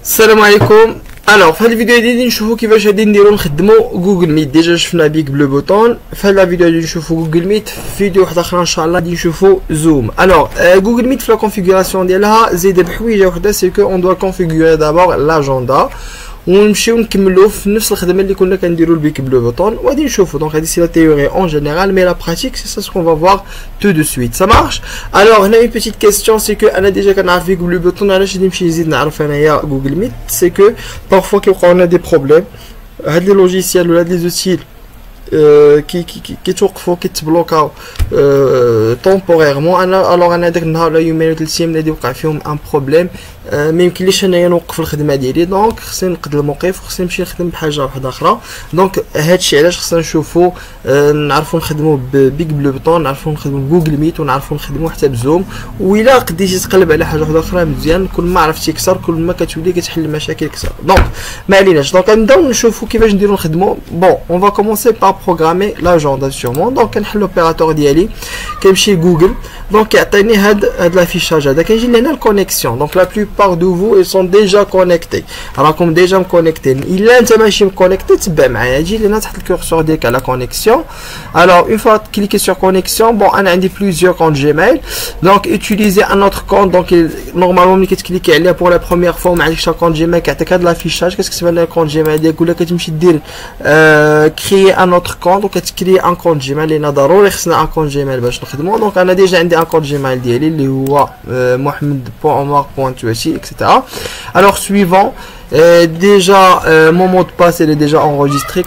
السلام عليكم. الوغ في هاد الفيديو ديالي نشوفو كيفاش غادي نديرو نخدمو جوجل ميت. ديجا شفنا بيك بلو بوتون في هاد الفيديو غادي نشوفو جوجل ميت. في فيديو واحد اخرى ان شاء الله غادي نشوفو زوم. الوغ جوجل ميت في لا كونفيغوراسيون ديالها زيد بحويجه وحده، سي كو اون دوا كونفيغوري دابور لاجوندا ونمشيو نكملو في نفس الخدمه اللي كنا كنديرو البيك بلو بوتون وغادي نشوفو. دونك هادي سي لا تيوري اون جينيرال، مي لا براتيك سي سا سكون فا فوار تو دو سويت. سا مارش. الوغ هنا اون بيتيت كيستيون، سي كو انا ديجا كنعرف بيك بلو بوتون، علاش غادي نمشي نزيد نعرف انايا جوجل ميت؟ سي كو بارفوا كيوقعوا لنا دي بروبليم. هاد لي لوجيسيال ولا هاد لي زوتيل كيتوقفوا كيتبلوكاو طومبوريرمون. انا داك النهار ولا يومين ولا 3 ايام اللي وقع فيهم ان بروبليم، ما يمكنليش انايا نوقف الخدمه ديالي. دونك خصني نقد الموقف وخصني نمشي نخدم بحاجه واحده اخرى. دونك هادشي علاش خصنا نشوفوا نعرفوا نخدموا ببيك بلو بوتون، نعرفوا نخدموا بجوجل ميت، ونعرفوا نخدموا حتى بزوم. وإلا قديتي تقلب على حاجه واحده اخرى مزيان، كل ما عرفتي اكثر كل ما كتولي كتحل المشاكل اكثر. دونك ما عليناش. دونك نبداو نشوفوا كيفاش نديروا نخدموا. بون اون فا كومونسي بار بروغرامي لاجوندا سيغمون. دونك كنحل لوبيراتور ديالي، كنمشي جوجل. دونك كيعطيني هاد لافيشاج هذا، كنجي لهنا الكونيكسيون. دونك لا بلوبار دو فو ils sont déjà connectés. راكم ديجا مكونيكتين. الا انت ماشي مكونيكتي تبع معايا، جي لهنا تحت الكورسور ديالك على كونيكسيون. الوغ اون فوا كليكي سور كونيكسيون، بون انا عندي بليزيور كونت جيميل. دونك اوتيليزي ان اوتر كونت. دونك نورمالمون ملي كتكليكي عليها بور لا بروميير فوا ما عندكش كونت جيميل، كيعطيك هاد لافيشاج كتكتب على كونت جيميل ديالك، ولا كتمشي دير كريي ان اوتر كونت وكتكري ان كونت جيميل، لان ضروري خصنا ان كونت جيميل باش نخدمو. دونك انا ديجا عندي ان كونت جيميل ديالي اللي هو mohamed.omar.touachi etc. Alors suivant, déjà mon mot de passe il est déjà enregistré,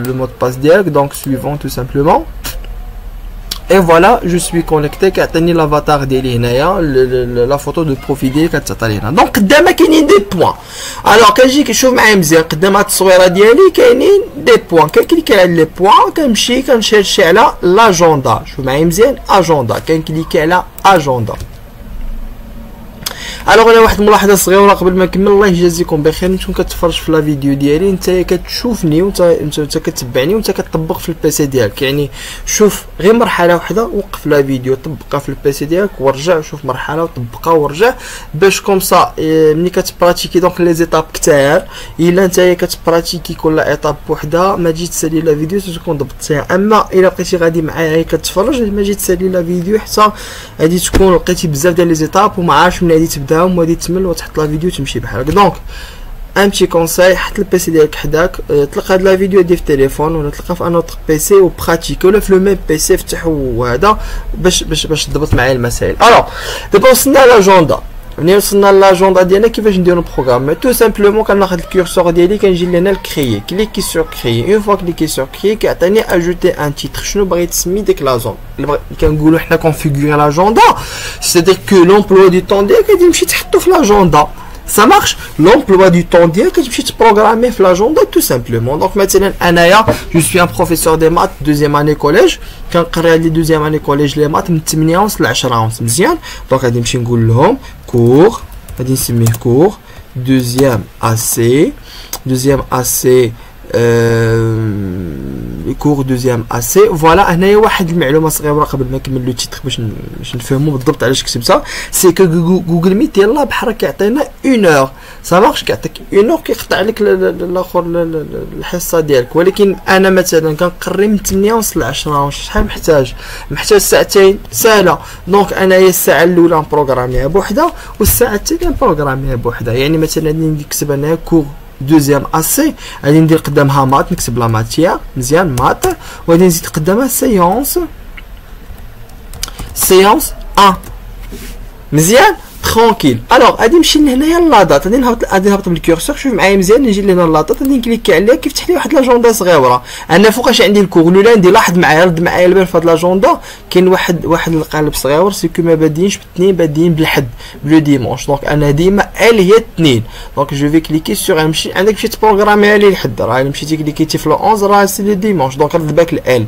le mot de passe direct. Donc suivant tout simplement. Et voilà, je suis connecté. كتعطيني l'avatar ديالي هنايا، la photo de profil ديالي كتعطي لنا. دونك قدامها كاينين دي بوين. الوغ كنجي كنشوف معايا مزيان قدام هاد التصويره ديالي كاينين دي بوين، كنكليكي على لي بوين كنمشي كنشيرشي على لاجوندا. شوف معايا مزيان اجوندا، كنكليكي على اجوندا. الوغ انا واحد الملاحظه صغيره قبل ما نكمل. الله يجازيكم بخير، نتوما كتفرج في لا فيديو ديالي، انت كتشوفني وانت كتبعني وانت كتطبق في البيسي ديالك. يعني شوف غير مرحله واحده، وقف لا فيديو طبقها في البيسي ديالك ورجع شوف مرحله وطبقها ورجع، باش كومسا ملي كتبراتيكي دونك لي زيتاب كثار. الا انت كتبراتيكي كل ايطاب بوحدها ما تجي تسالي لا فيديو تكون ضبطتيها. اما الا بقيتي غادي معايا كتفرج ما جيت تسالي لا فيديو حتى غادي تكون لقيتي بزاف ديال لي زيتاب وما عارفش من غادي تبدا وغادي تمل وتحط لا فيديو تمشي بحالك. دونك ان بتي كونساي، حط البيسي ديالك حداك، طلق هاد لا فيديو ديال في التليفون ولا طلقها في ان اوتر بيسي وبراتيكي، ولا في لو ميم بيسي فتحو هذا باش تضبط معايا المسائل. الوغ دابا وصلنا لاجوندا. ملي وصلنا لاجوندا ديالنا كيفاش نديرو بروغرام؟ تو سامبلومون كناخذ الكورسور ديالي كنجي لهنا الكريي، كليكي سور كريي. اون فوا كليكي سور كريي كيعطيني اجوتي ان تيتر. شنو باغي تسمي ديك لا زون اللي كنقولوا حنا كونفيغوري لاجوندا، سيتادير كو لومبلوا دو طون ديالك غادي تمشي تحطو في لاجوندا. Ça marche. L'emploi du temps ديالك كتمشي تبروغرامي في لاجوندا tout simplement. Donc مثلا انايا je suis un professeur de maths deuxième année collège، كنقري هاد لي deuxième année collège لي مات من 8 ونص ل 10 ونص. مزيان. دونك غادي نمشي نقول لهم كور، غادي نسميه كور deuxième AC كور دوزيام اسي. فوالا هنايا واحد المعلومه صغيره قبل ما نكمل لو تيتر باش نفهموا بالضبط علاش كتبتها. سي كو جوجل ميت يلاه بحال كيعطينا 1 اور، سا مارش كيعطيك 1 اور كيقطع لك الاخر الحصه ديالك. ولكن انا مثلا كنقري من 8 ونص ل 10 ونص، شحال محتاج ساعتين ساهله. دونك انايا الساعه الاولى نبروغراميها بوحدها والساعه الثانيه نبروغراميها بوحدها. يعني مثلا نكتب انايا كور دوزيام اسي، غادي ندير قدامها مات، نكتب لا ماتيير مزيان مات، وغادي نزيد قدامها سيونس 1 مزيان ترونكيل. الوغ غادي نمشي لهنايا لا دات، غادي نهبط بالكورسور. شوف معايا مزيان، نجي لهنا لا دات، غادي نكليكي عليها كيفتح لي واحد لاجوندا صغيره. انا فوقاش عندي الكور لولاندي. لاحظ معايا، رد معايا البال في هاد لاجوندا كاين واحد القالب صغير، سيكو ما بادينش باثنين، بادين بالحد بلو ديمونش. دونك انا ديما هي اثنين. دونك جو في كليكي سور نمشي عندك مشيت تبروغراميها لي الحد، راه مشيتي كليكيتي في لو 11 راه سي لو ديمونش. دونك رد بالك ال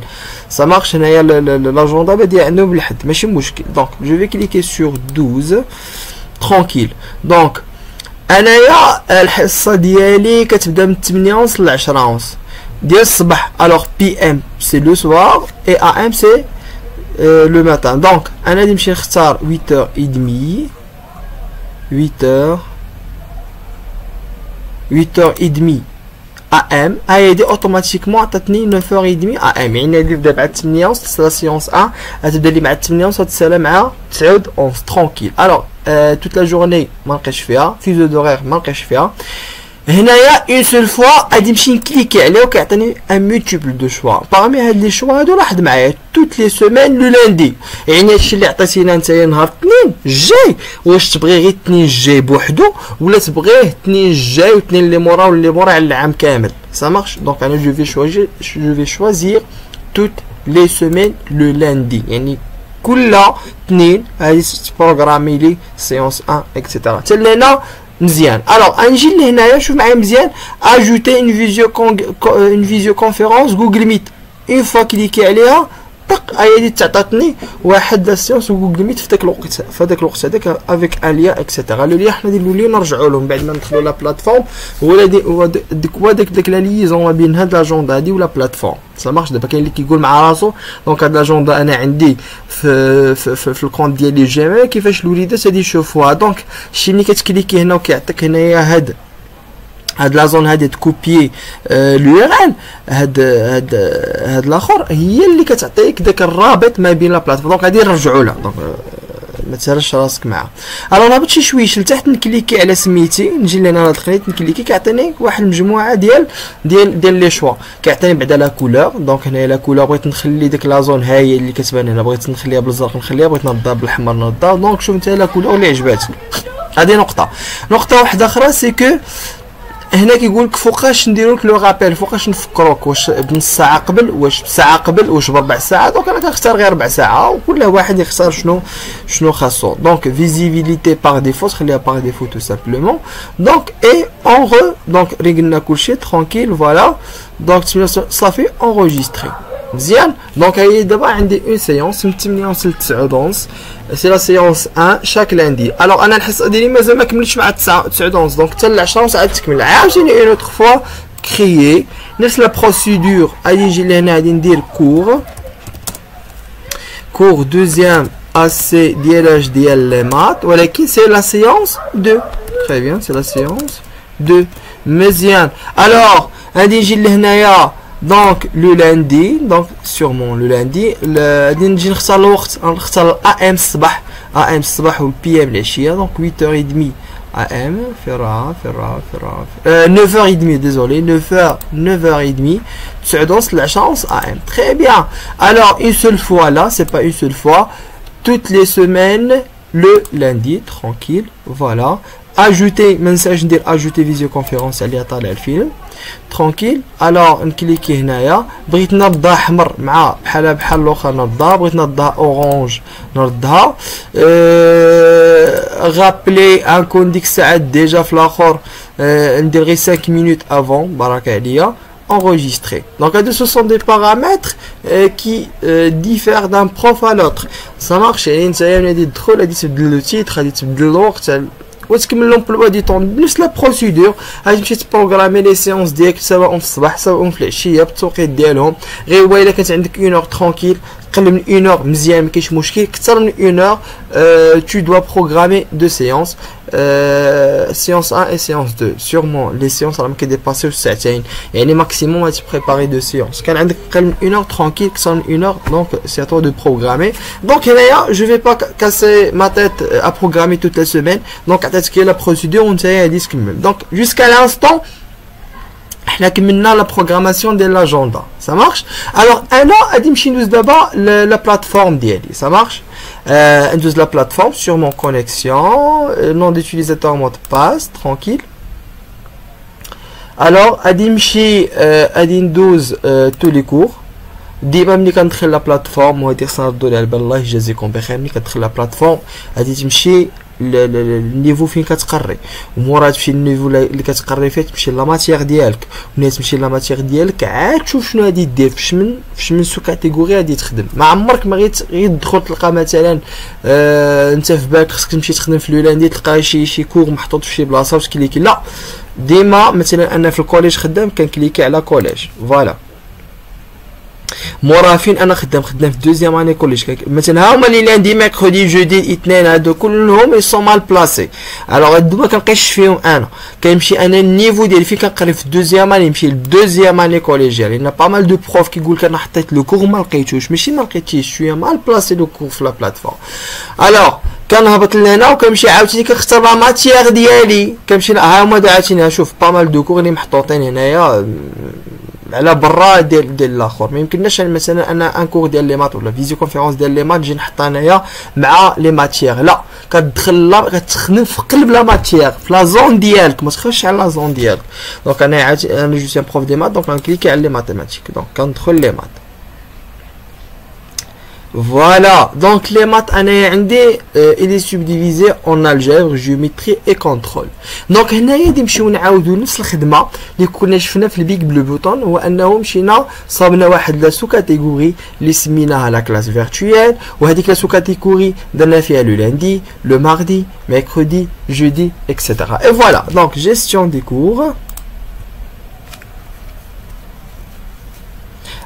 سا مارش. هنايا لاجوندا باديه عندهم بالحد ماشي مشكل. دونك جو في كليكي سور 12 ترونكيل. دونك انايا الحصه ديالي كتبدا من 8 ونص ل 10 ونص ديال الصباح. الوغ بي ام سي لو سوار اي ا ام سي لو ماتان. دونك انا غادي نمشي نختار 8h30 8h 8h30 AM هي دي اوتوماتيكمون عطاتني 9h30 AM، يعني هادي تبدا مع 8 ونص لا سيونس 1 غتبدا لي مع 8 ونص وتسالى مع 9 11 ترونكيل. الوغ توت لا جورني ما نلقاش فيها فيزو دورير ما نلقاش فيها. هنايا اون سول فوا غادي نمشي نكليكي عليه وكيعطيني ان مولتيبل دو شوا. باغمي هاد لي شوا هادو لاحظ معايا توت لي سيمين لو لاندي، يعني هادشي اللي عطيتينا نتايا نهار الاثنين الجاي، واش تبغي غير الاثنين الجاي بوحدو ولا تبغيه الاثنين الجاي والاثنين اللي مورا واللي مورا على العام كامل. Ça marche. Donc انا je vais choisir toutes les semaines le lundi، يعني كل اثنين غادي تبروغرامي لي سيونس 1 اكسيتيرا حتى لهنا مزيان. الوغ غنجي لهنايا شوف معايا مزيان اجوتي اون فيديو كونفيرونس جوجل ميت. اون فوا كليكي عليها طق هي دي تعطاتني واحد لا سيونس جوجل ميت في داك الوقت، في هذاك الوقت هذاك افيك ان ليا اكسيتيرا. لو ليا حنا نديرو ليه نرجعوا لهم بعد ما ندخلوا لا بلاتفورم ولا ديك لا ليزون ما بين هاد لاجوندا هادي ولا بلاتفورم. سا مارش. دابا كاين اللي كيقول مع راسو دونك هاد لاجوندا انا عندي في الكونت ديالي جيميل كيفاش الوليدات هادي يشوفوها. دونك شي ملي كتكليكي هنا وكيعطيك هنايا هاد لا زون هادي تكوبيي لو ار ال هاد الاخر هي اللي كتعطيك داك الرابط ما بين لا بلاتفورم. دونك غادي نرجعوا لها. دونك ما تسرش راسك معها. الو نهبط شي شويش لتحت نكليكي على سميتي، نجي لهنا هاد الخريط نكليكي كيعطيني واحد المجموعه ديال لي شوا. كيعطيني بعدا لا كولور. دونك هنايا لا كولور بغيت نخلي ديك لا زون هاهي اللي كتبان هنا بغيت نخليها بالزرق نخليها، بغيت نضرب بالاحمر نضرب. دونك شوف انت لا كولور اللي عجباتك. هذه نقطه واحده اخرى سي كو هنا كيقول لك فوقاش نديرو لك لو رابيل، فوقاش نفكروك، واش بنص ساعه قبل، واش بساعه قبل، واش بربع ساعه. دونك انا كنختار غير ربع ساعه وكل واحد يختار شنو خاصو. دونك فيزيبيليتي باغ ديفو خليها باغ ديفو تو سامبلومون. دونك اي اون دونك ريغلنا كلشي ترونكيل فوالا. دونك صافي اونغوجيستري مزيان. دونك هي دابا عندي اون سيونس من 8 ونص ل 9 ونص سي لا سيونس 1 شاك لاندي. الوغ انا الحصه ديالي مازال ما كملتش مع 9 ونص، دونك حتى ل 10 ونص عاد تكمل. عاوتاني اون اوتر فوا كريي نفس لا بروسيدور. غادي نجي لهنا غادي ندير كور دوزيام اسي ديال ديال لي مات، ولكن سي لا سيونس 2. تري بيان سي لا سيونس 2 مزيان. الوغ غادي نجي لهنايا دونك لو لاندي. دونك سيغمون لو لاندي غادي نجي نختار الوقت، نختار الام الصباح، ام الصباح والبي ام العشيه. دونك 8h30 AM فراغ 9h30 désolé 9h30 9h30 ل 10h AM. Très bien. Alors une seule fois là, c'est pas une seule fois, toutes les semaines le lundi tranquille. Voilà. Ajouter, ما ننساش ندير ajouter visioconférence اللي طالع الفيلم ترونكيل. الوغ نكليكي هنايا بغيت نردها احمر مع بحال الاخر نردها، بغيت نردها اورانج نردها. غابلي انكون ديك الساعات ديجا في الاخر ندير غير 5 مينوت افون بارك عليا enregistré. Donc ce sont des paramètres qui diffèrent d'un prof à l'autre. Ça marche. يعني انت غادي تدخل غادي تبدل لو تيتر غادي تبدل الوقت وتكمل لومبلوا دي طون بنفس لا بروسيدور. غادي تمشي تبروغرامي لي سيونس ديالك سواء في الصباح سواء في العشيه بالتوقيت ديالهم. غير هو الا كانت عندك 1 اور ترونكيل قل من 1 اور مزيان ما كاينش مشكل، اكثر من 1 اور tu dois programmer 2 séances séance 1 et séance 2. sûrement les séances راهم كيديباسيو ساعتين، يعني ماكسيموم غادي بريباري 2 séances. كان عندك قل من 1 اور ترونكيل اكثر من 1 اور donc c'est à toi de programmer. donc هنايا je vais pas casser ma tête à programmer toute la semaine. donc عطيتك لا بروسيدور وانت غادي تكمل. donc jusqu'à l'instant حنا كملنا لا بروغراماسيون ديال لاجوندا. ça marche. alors انا غادي نمشي ندوز دابا لا بلاتفورم ديالي. ça marche. ندوز لا بلاتفورم sur mon connexion, nom d'utilisateur mot de passe tranquille. alors غادي نمشي غادي ندوز tous les cours. ديما ملي كندخل لا بلاتفورم وهادي خصنا نردو ليها البال الله يجازيكم بخير، ملي كتدخل لا بلاتفورم غادي تمشي النيفو فين كتقري، ومورا تمشي النيفو اللي كتقري فيه تمشي لا ماتيير ديالك، وملي تمشي لا ماتيير ديالك عاد تشوف شنو غادي دير فاش من سو كاتيجوري غادي تخدم. ما عمرك ما غير تدخل تلقى مثلا انت في بالك خصك تمشي تخدم في لولاندي تلقى شي كور محطوط في شي بلاصه وتكليكي. لا ديما مثلا انا في الكوليج خدام كنكليكي على كوليج فوالا. مورا فين انا خدام في دوزيام اني كوليج مثلا هما اللي لاندي ميركودي جودي الاثنين هادو كلهم يسون مال بلاسي. الوغ هادو ما كنلقاش فيهم انا، كنمشي انا النيفو ديالي فين كنقري في دوزيام اني نمشي لدوزيام اني كوليجيال. لان با مال دو بروف كيقول لك انا حطيت لو كور ما لقيتوش، ماشي ما لقيتيش، شويه مال بلاسي لو كور في لا بلاتفورم. الوغ كنهبط لهنا وكنمشي عاوتاني كنختار لا ماتيير ديالي، كنمشي ها هما عاوتاني شوف با مال دو كور اللي محطوطين هنايا على برا ديال الاخر. ما يمكنناش مثلا انا ان كور ديال لي مات ولا فيزيو كونفيرونس ديال لي مات نجي نحط انايا مع لي ماتيير، لا كتدخل كتخدم في قلب لا ماتيير في لا زون ديالك، ما تخرجش على لا زون ديالك. دونك انا جو سي بروف دي مات، دونك غنكليكي على لي ماتيماتيك، دونك كندخل لي مات. Voilà, donc les maths il est subdivisé en algèbre, géométrie et contrôle. Donc هنايا نمشيو نعاودو نفس الخدمه اللي كنا شفنا في البيك بلو بوتون، هو انه مشينا صابنا واحد لا سو كاتيجوري اللي سميناها لا كلاس فيرتويال، وهذيك لا سو كاتيجوري درنا فيها لو lundi, le mardi, mercredi, jeudi, etc. Et voilà, donc gestion des cours.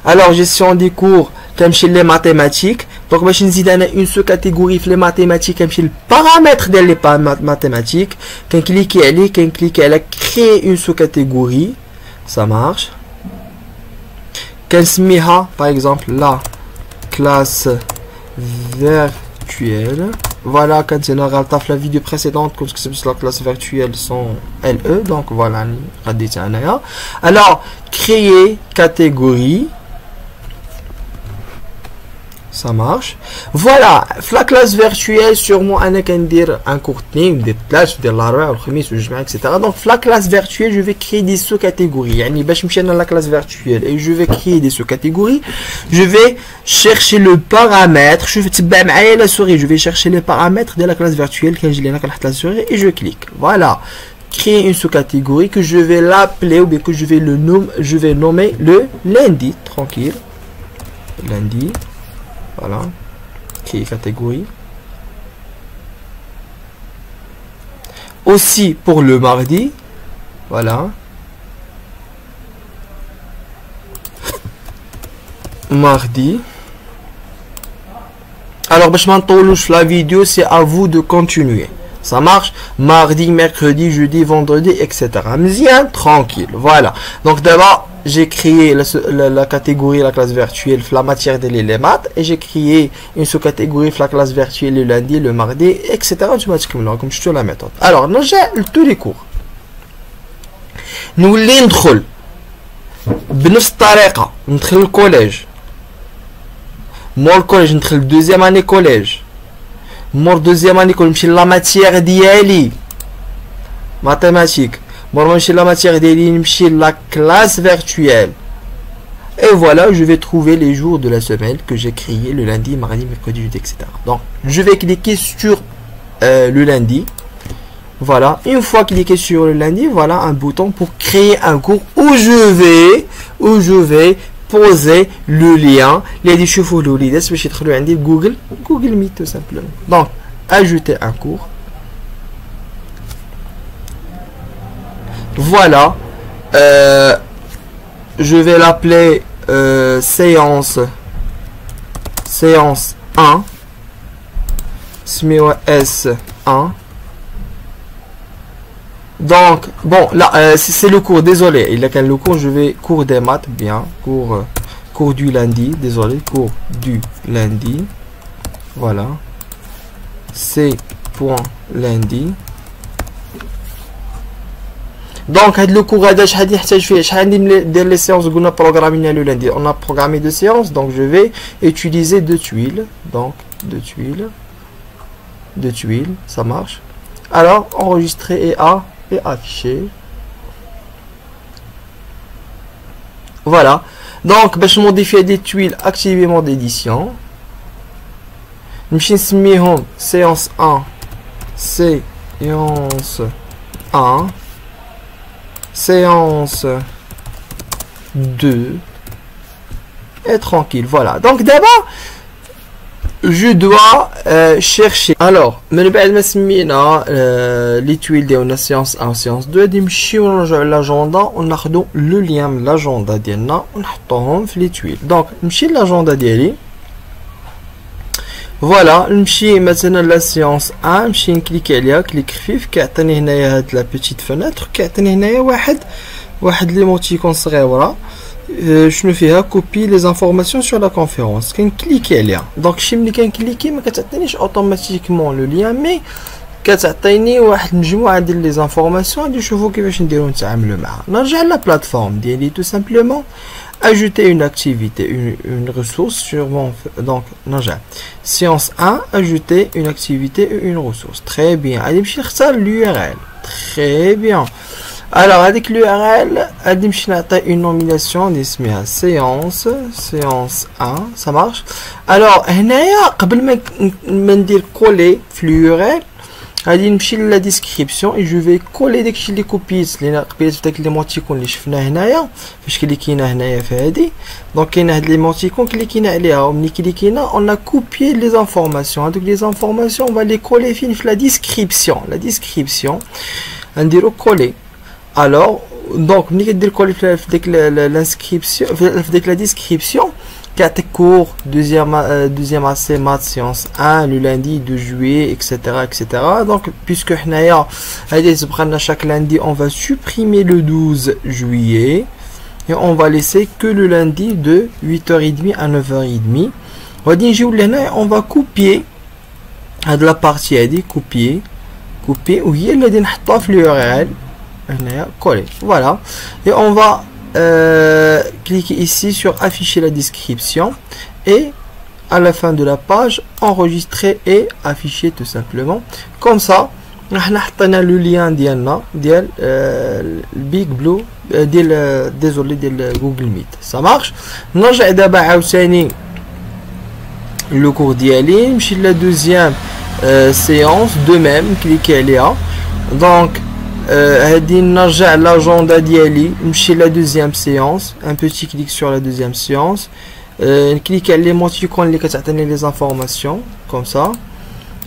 Alors gestion des cours كنمشي لي ماتيماتيك. دونك باش نزيد انا اون سو كاتيجوري في لي ماتيماتيك كنمشي للبارامتر ديال لي ماتيماتيك، كنكليكي عليه، كنكليكي على كريي اون سو كاتيجوري، سا مارش. كنسميها باغ اكزومبل لا كلاس فيرتويال. فوالا كانت هنا غلطه في لا فيديو بريسيدونت كنت كتبت لا كلاس فيرتويال سون ال او، دونك فوالا غديتها انايا. الوغ كريي كاتيجوري، ça marche. Voilà, في la classe virtuelle sûrement انا كندير un cours اثنين ندير ثلاث ندير الاربعاء والخميس والجمعه etc. Donc في la classe virtuelle je vais créer des sous-catégories. يعني باش نمشي انا la classe virtuelle et je vais créer des sous-catégories, je vais chercher le paramètre. شوف تبع معايا la souris, je vais chercher les paramètres de la classe virtuelle. كنجي لهنا كنحط la souris et je clique. Voilà, créer une sous-catégorie que je vais l'appeler ou bien que je vais nommer le lundi, tranquille. Lundi. Voilà, créer catégorie. Aussi pour le mardi, voilà. Mardi. Alors, باش ما نطولوش la vidéo, c'est à vous de continuer. Ça marche, mardi, mercredi, jeudi, vendredi, etc. Mzien, tranquille. Voilà. Donc d'abord, j'ai créé la catégorie, la classe virtuelle, la matière de les maths, et j'ai créé une sous-catégorie, la classe virtuelle le lundi, le mardi, etc. Automatiquement, comme je te la méthode. Alors, nous j'ai tous les cours. Nous les ندخل بنفس الطريقة، ندخل الكوليج. مور الكوليج ندخل دوزيام اني كوليج. مور دوزيام اني كوليج نمشي لا ماتيير ديالي ماتيماتيك. Moi, je la matière de la classe virtuelle. Et voilà, je vais trouver les jours de la semaine que j'ai créé le lundi, mardi, mercredi, jeudi, etc. Donc, je vais cliquer sur le lundi. Voilà, une fois cliqué sur le lundi, voilà un bouton pour créer un cours où je vais poser le lien. Les chevaux de l'idée, c'est que je vais Google Meet tout simplement. Donc, ajouter un cours. Voilà, je vais l'appeler séance 1, S1. Donc, bon, là, c'est le cours, désolé, il a le cours, je vais cours des maths, bien, cours du lundi, désolé, cours du lundi, voilà, c'est point lundi. Donc, le cours les séances qu'on a programmé le lundi. On a programmé 2 séances, donc je vais utiliser 2 tuiles. Donc, 2 tuiles, ça marche. Alors, enregistrer et afficher. Voilà. Donc, je modifie des tuiles, activer mode d'édition. Je vais séance 1, séance 1. Séance 2 et tranquille. Voilà, donc d'abord je dois chercher. Alors, من بعد ما سمينا les tuiles ديالنا séance 1 séance 2 غادي نمشيو نرجعوا لاجوندا وناخذوا لو لين من لاجوندا ديالنا ونحطوهم في لي تويل. دونك نمشي لاجوندا ديالي فوالا، نمشي مثلا لا سيونس 1 نمشي نكليكي عليها كليك خفيف كيعطيني هنايا هاد لا بيتيت فونيتر كيعطيني هنايا واحد ليموتيكون صغيره شنو فيها كوبي لي زانفورماسيون سور لا كونفيرونس كنكليكي عليها. دونك شي ملي كنكليكي ما كتعطينيش اوتوماتيكمون لو لين مي كتعطيني واحد مجموعه ديال لي زانفورماسيون غادي نشوفو كيفاش نديرو نتعاملوا معها. نرجع لا بلاتفورم ديالي tout simplement ajouter une activité, une ressource sur mon... Donc, séance 1, ajouter une activité et une ressource. Très bien. Allez, je cherche l'URL. Très bien. Alors, avec l'URL, allez, je cherche une nomination d'ismia séance 1. Ça marche. Alors, avant de coller l'URL, غادي نمشي لا ديسكريبسيون اي جو في كولي داكشي اللي كوبيت لينا قبيت في داك ليموتيكون اللي شفناه هنايا فاش كليكينا هنايا في هادي. دونك كاين هاد ليموتيكون كليكينا عليها وملي كليكينا اون ا كوبيي لي زانفورماسيون. هادوك لي زانفورماسيون اون فالي كولي فين في لا ديسكريبسيون نديرو كولي. الوغ دونك ملي كدير كولي في ديك لانسكريبسيون في ديك لا ديسكريبسيون كيعطيك cours deuxième AC maths séance 1 le lundi 2 juillet etc. Donc puisque حنايا هادي تبقى لنا chaque lundi on va supprimer le 12 juillet et on va laisser que le lundi de 8h30 à 9h30. غادي نجيو لهنا on va couper هاد لا بارتي هادي couper وهي اللي غادي نحطوها في l'URL هنايا coller. Voilà et on va cliquez ici sur afficher la description et à la fin de la page enregistrer et afficher tout simplement. Comme ça on a le lien ديال Big Blue désolé ديال Google Meet. Ça marche. نرجع دابا عاوتاني le cours ديالي نمشي la deuxième séance de même cliquez عليها. Donc هادي نرجع لاجوندا ديالي نمشي لا دوزيام سيونس ان بوتي كليك سور لا دوزيام سيونس نكليك على ليموتيكون اللي كتعطيني لي زانفورماسيون كوم سا.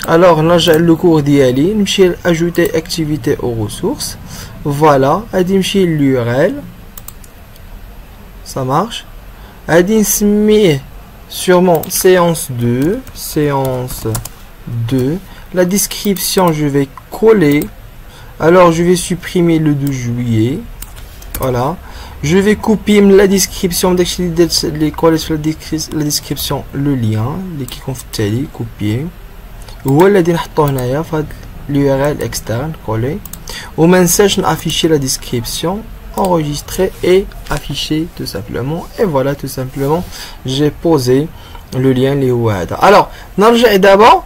الوغ نرجع لو كور ديالي نمشي اجوتي اكتيفيتي او ريسورس. فوالا غادي نمشي لليورال سا مارش غادي نسميه sûrement séance 2 la description je vais coller. Alors je vais supprimer le 2 juillet. Voilà. Je vais couper la description les coller sur la description le lien qui confie copier. Voilà دي نحطو هنايا في l'URL externe coller. وما ننساش afficher la description, enregistrer et afficher tout simplement. Et voilà tout simplement j'ai posé le lien اللي هو هذا. Alors نرجع d'abord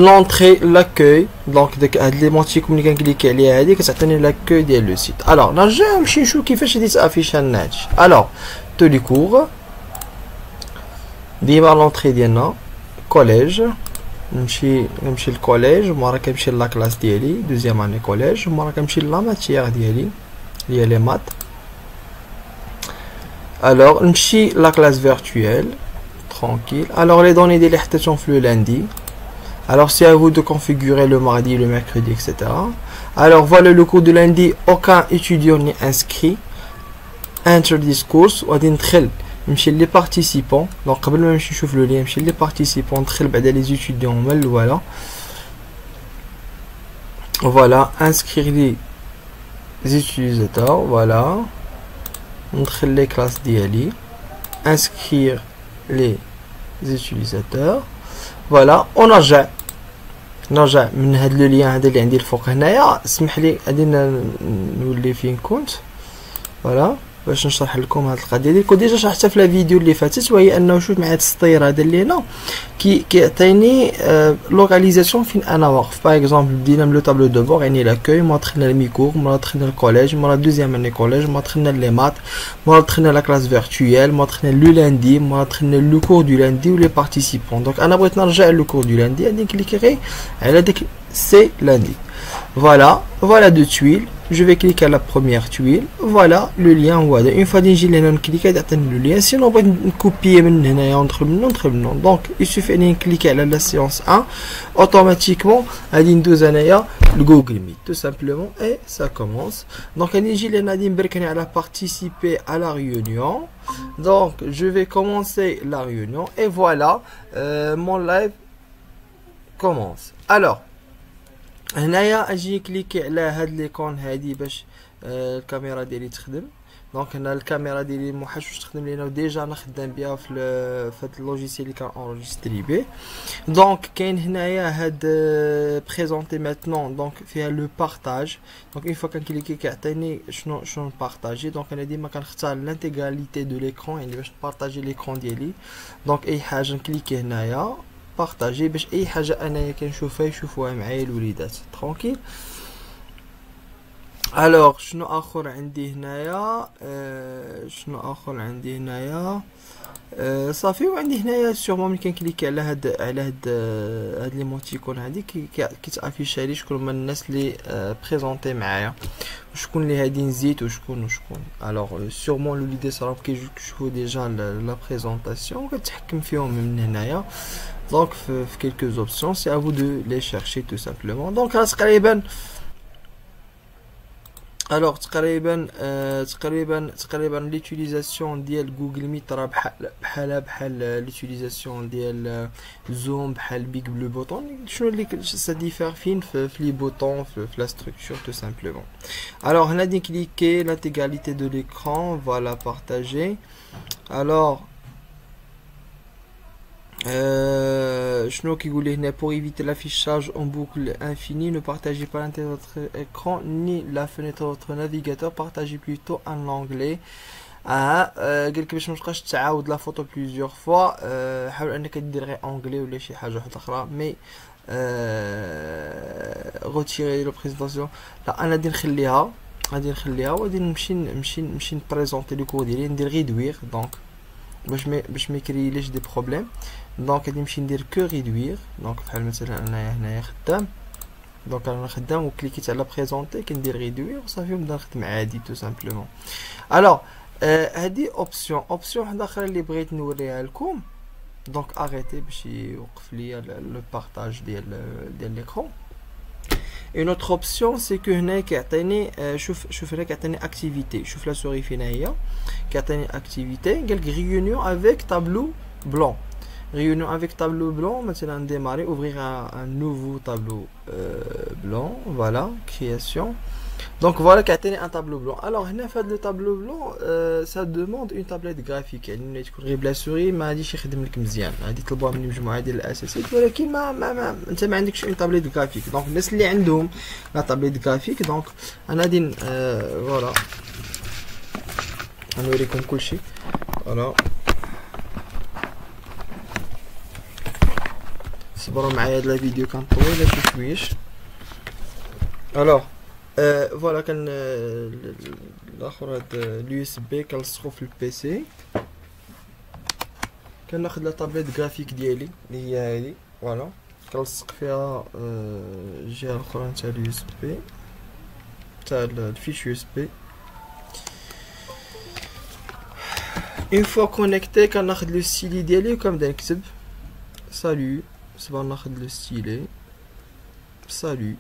l'entrée, l'accueil. Donc داك هاد ليموتيكون ملي كنكليكي عليها هادي كتعطيني لاكوي ديال لو سيت. الوغ نرجع نمشي نشوف كيفاش غادي تافيشا لنا هادشي. الوغ تو لي كور ديما لونطري ديالنا كوليج نمشي للكوليج ومورا كنمشي لا كلاس ديالي دوزيام اني كوليج ومورا كنمشي لا ماتيير ديالي اللي هي لي مات. الوغ نمشي لا كلاس فيرتويال tranquille. Alors les données ديالي حطيتهم في لو lundi. Alors c'est à vous de configurer le mardi, le mercredi, etc. Alors voilà le cours de lundi. Aucun étudiant n'est inscrit. Enter this course. وغادي ندخل نمشي les participants. Donc قبل ما نمشي نشوف le lien نمشي les participants ندخل بعدا les étudiants من الاولى. Voilà inscrire les utilisateurs. Voilà ندخل les classes ديالي inscrire les utilisateurs. فوالا ونرجع من هاد لو ليان هذا اللي عندي الفوق هنايا. اسمح لي غادي نولي فين كنت فوالا باش نشرح لكم هاد القضيه ديال كنت ديجا شرحتها في لا فيديو اللي فاتت. وهي انه شوف مع هاد السطير هذا اللي هنا كيعطيني لوكاليزاسيون فين انا واقف. باغ اكزومبل بدينا من لو طابلو دو بور يعني لاكوي مورا دخلنا الميكور مورا دخلنا الكوليج مورا دوزيام اني كوليج مورا دخلنا لي مات مورا دخلنا لا كلاس فيرتويال مورا دخلنا لو لاندي مورا دخلنا لو كور دو لاندي و لي بارتيسيبون. دونك انا بغيت نرجع لو كور دو لاندي غادي نكليكي على داك سي لاندي. Voilà de tuiles. je vais cliquer à la première tuile. Voilà le lien. Voilà. Une fois que j'ai cliqué d'atteindre le lien, si on va copier donc il suffit de cliquer à la séance 1, automatiquement à le Google Meet tout simplement, et ça commence. Donc à participer à la réunion. Donc je vais commencer la réunion et voilà, mon live commence. Alors هنايا اجي كليكي على هاد ليكون هادي باش الكاميرا ديالي تخدم. دونك هنا الكاميرا ديالي محاش تخدم لينا وديجا انا خدام بها في هاد اللوجيسيال اللي كان اونجستري به. دونك كاين هنايا هاد بريزونتي ماتنون، دونك فيها لو بارطاج. دونك اون فوا كنكليكي كيعطيني شنو نبارطاجي. دونك انا ديما كنختار لانتيغاليتي دو ليكرون، يعني باش نبارطاجي ليكرون ديالي. دونك اي حاجه نكليكي هنايا بارطاجي باش اي حاجه انايا كنشوفها يشوفوها معايا الوليدات ترونكيل. الوغ شنو اخر عندي هنايا، صافي. وعندي هنايا سيغمون ملي كنكليكي على هاد ليموتيكون هادي كيتافيشا لي شكون هما الناس اللي بريزونطي معايا، وشكون اللي هادي نزيد وشكون. الوغ سيغمون الوليدات راهم كيشوفوا ديجا لا بريزونطاسيون وكتحكم فيهم من هنايا. Donc, quelques options, c'est à vous de les chercher tout simplement. Donc, là, alors, l'utilisation de Google Meet بحال l'utilisation de Zoom بحال Big Blue Button. Ça diffère في les boutons, la structure tout simplement. Alors, on a cliqué l'intégralité de l'écran, voilà, partager. Alors, pour éviter l'affichage en boucle infinie, ne partagez pas l'intérieur de votre écran ni la fenêtre de votre navigateur, partagez plutôt en anglais. قالك باش متبقاش تعاود لا فوتو بليزيور فوا، حاول انك دير غير انجلي ولا شي حاجه واحده اخرى. مي غوتيري لو بريزونطاسيون لا، انا غادي نخليها وغادي نمشي نبريزونطي لو كور ديالي، ندير ريدوير. دونك باش ما يكريليش دي بروبليم. دونك غادي نمشي ندير كو ريدوير. دونك بحال مثلا انايا هنايا خدام، دونك انا خدام وكليكيت على بريزونطي كندير ريدوير وصافي ونبدا نخدم عادي تو سامبلومون. الوغ هادي اوبسيون وحده اخرى اللي بغيت نوريها لكم. دونك اريتي باش يوقف ليا لو بارطاج ديال ليكرون. Une autre option c'est que هنا كيعطيني شوف هنا كيعطيني اكتيفيتي. شوف لا سوري فين هي كيعطيني اكتيفيتي. قالك réunion avec tableau blanc. Réunion avec tableau blanc, maintenant démarrer, ouvrir un nouveau tableau blanc. Voilà, création. Donc voilà, qu'il y a un tableau blanc. Alors, le tableau blanc, ça demande une tablette graphique. يعني تكون غير بلا سوري ما غاديش يخدم لك مزيان. غادي تطلبوها من مجموعه ديال الاساسيات، ولكن انت ما عندكش اون تابليت غرافيك. دونك الناس اللي عندهم لا تابليت غرافيك، دونك انا غادي فوالا غنوريكم كلشي. فوالا صبروا معايا، هاد الفيديو كان طويل شي شويش. الوغ فوالا كان الاخر هاد اليو اس بي كنلصقو في البيسي. كناخد لا تابليت غرافيك ديالي اللي هي هادي. فوالا كنلصق فيها الجهه الاخرى تاع اليو اس بي تاع الفيش يو اس بي. اون فوا كونيكتي كناخد لو ستيلي ديالي وكنبدا نكتب سالو. صبر ناخد لو ستيلي. سالو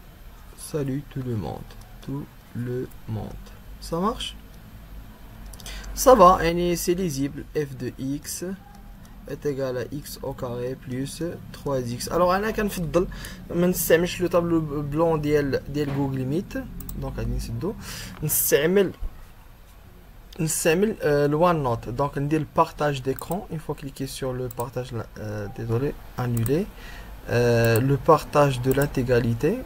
tout le monde. Ça marche? Ça va, et c'est lisible. F de x est égal à x au carré plus 3x. Alors, on a qu'un فضل ما نستعملش لو طابلو بلون ديال جوجل ميت. دونك غادي نسدو نستعمل الوان نوت. دونك ندير البارطاج d'écran. Une fois cliquer sur le partage, désolé, annuler le partage de l'intégralité.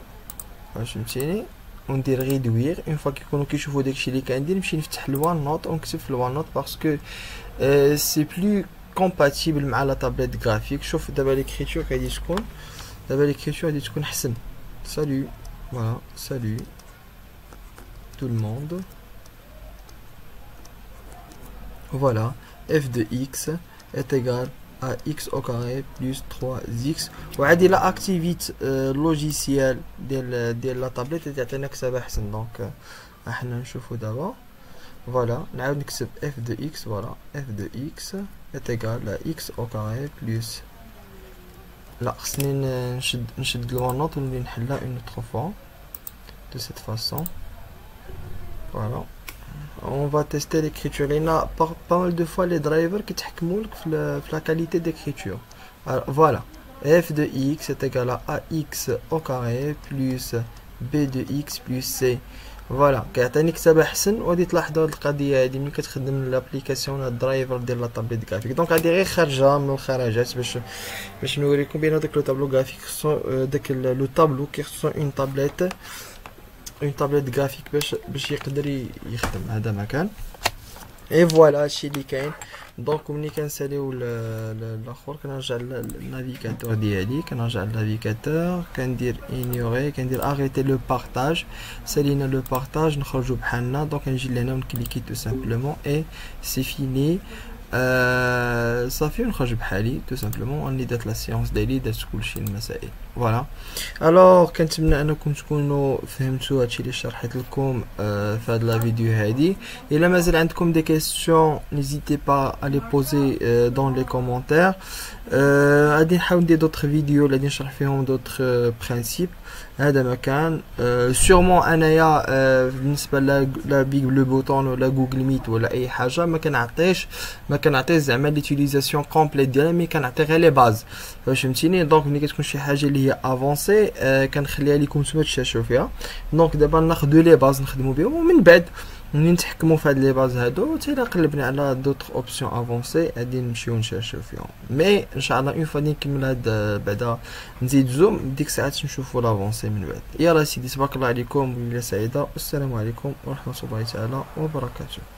فهمتيني، وندير ريدوير. اون فوا كيكونوا كيشوفوا داكشي اللي كندير نمشي نفتح الوان نوت ونكتب في الوان نوت باسكو سي بلو كومباتيبل مع لا تابليت غرافيك. شوف دابا ليكريتور غادي تكون، غادي تكون حسن. سالو فوالا سالو تو الموند. فوالا اف دو اكس est égal à x au carré plus 3x. وعادي لا اكتيفيت لوجيسيال ديال لا تابليت تعطينا كتابه احسن. دونك احنا نشوفو دابا. فوالا نعاود نكتب اف دو اكس. فوالا اف دو اكس est égal à x au carré plus. لا خصني نشد الونوط ونولي نحلها une autre fois de cette façon. Voilà. On va tester l'écriture. Il y a pas mal de fois les drivers qui t'حكمولك في la qualité d'écriture. Alors voilà. f de x est égal à ax au carré plus b de x plus c. فوالا كيعطيني كتابه احسن. وغادي تلاحظوا هاد القضيه هادي ملي كتخدم لابليكاسيون ولا الدرايفر ديال لا طابليت غرافيك. دونك هادي غير خارجه من الخرجات باش نوريكم بان داك لو طابلو غرافيك خصو داك لو طابلو كيخصو اون طابليت غرافيك باش يقدر يخدم. هذا ما كان. اي فوالا هادشي اللي كاين. دونك ملي كنساليو الاخر كنرجع للنافيغاتور ديالي. كنرجع للنافيغاتور كندير انيوري كندير اريتي لو بارطاج. سالينا لو بارطاج نخرجوا بحالنا. دونك نجي لهنا ونكليكي تو سامبلومون اي سي فيني. صافي نخرج بحالي تو سامبلومون. اني درت لا سيونس ديالي درت كلشي المسائل. فوالا الوغ كنتمنى انكم تكونوا فهمتوا هادشي اللي شرحت لكم في هاد لا فيديو هادي. الا مازال عندكم دي كيسيون نيزيتي با ا لي بوزي دون لي كومونتير. غادي نحاول ندير دوطخ فيديو اللي غادي نشرح فيهم دوطخ برينسيپ. هذا مكان سيغمون انايا بالنسبه لا بيغ بلو بوطون ولا جوجل ميت ولا اي حاجه ما كنعطيش زعما ليوتيليزاسيون كومبليت ديالها مي كنعطي غير لي باز. فهمتيني. دونك ملي كتكون شي حاجه اللي هي افونسي كنخليها لكم نتوما تشاشوا فيها. دونك دابا ناخذوا لي باز نخدموا بهم ومن بعد ملي نتحكموا في هاد لي باز هادو حتى الا قلبنا على دوطخ اوبسيون افونسي غادي نمشيو نشاشوا فيهم. مي ان شاء الله اون فوا نكمل هاد بعدا نزيد زوم ديك الساعات نشوفوا لافونسي من بعد. يلا سيدي تبارك الله عليكم وليله سعيده والسلام عليكم ورحمه الله تعالى وبركاته.